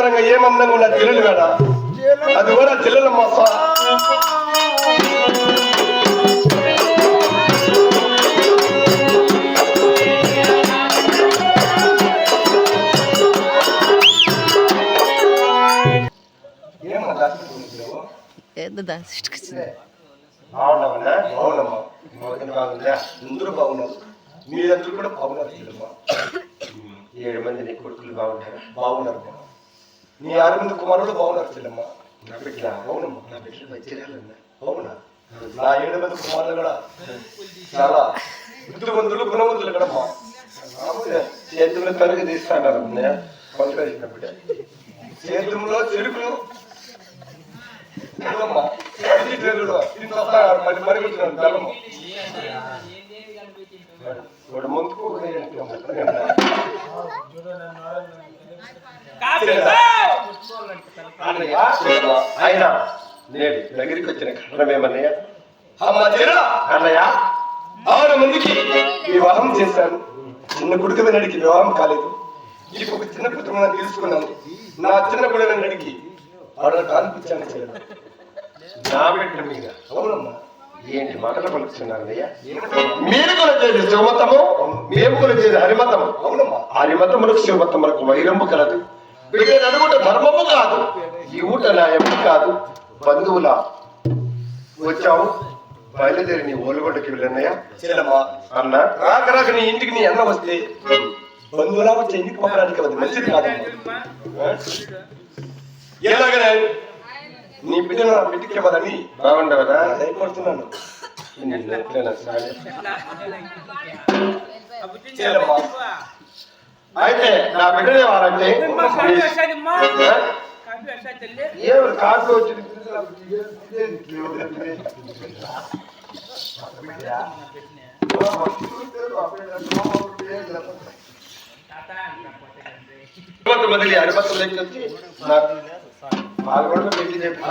సుందరంగా ఏమందంగా ఉన్న చెల్లెలు కదా, అది కూడా చెల్లెలమ్మ. బాగున్నామన్నా? బాగున్నామ్మా. బాగుందా? అందరూ బాగున్నారు. మీరందరూ కూడా బాగున్నారు చెల్లెమ్మ. 7 మంది నీ కొడుకులు బాగుంటారా? బాగున్నారు. నీ 6 మంది కుమారులు బాగున్నారు చెల్లెమ్మ. నా బిడ్డ బాగున్నమ్మా. నా బిడ్డలు మంచిర్యాలన్నా బాగున్నా. నా 7 మంది కుమారులు కూడా చాలా బుద్ధిమంతులు, గుణవంతులు కదమ్మా. చేతుల్లో తరుగు తీస్తాడారు కొనసాగినప్పుడే చేతుల్లో చెరుకులు ముందుకు ఆయన నేడు దగ్గరికి వచ్చిన కారణమేమన్నయ్య? అన్నయ్య 6 మందికి వివాహం చేశాను. చిన్న కొడుకు నడికి వివాహం కాలేదు. నీకు ఒక చిన్న పుత్రం తీసుకున్నాను. నా చిన్న కొడుకు నడికి ఆవిడ అనిపించాను చేయడం. నా బిడ్డ మీద అవునమ్మా. ఏంటి మాటలు పలుకుతున్నారయ్యా? మీరు కొలిచేది శివమతము, మేము కొలిచేది హరిమతము. అవునమ్మా. హరిమతములకు శివమతములకు వైరము కలదు. బిడ్డను అనుకుంటే ధర్మము కాదు, ఈ ఊట న్యాయము కాదు. బంధువుల వచ్చావు, బయలుదేరి నీ ఓలుగొండకి వెళ్ళన్నయ్యా. అన్న రాక రాక నీ ఇంటికి నీ అన్న వస్తే బంధువులా వచ్చే ఇంటికి పంపడానికి అది మంచిది కాదమ్మా. ఎలాగనే నీ బిడ్డను నా బిడ్డకి ఇవ్వాలని బాగుండవరా భయపడుతున్నాను. అయితే నా బిడ్డనే వాళ్ళంటే ఏమి కాసు వచ్చింది. మంది అనుమతులు వచ్చి నాకు పాల్గొనడం పెళ్లి చెప్పి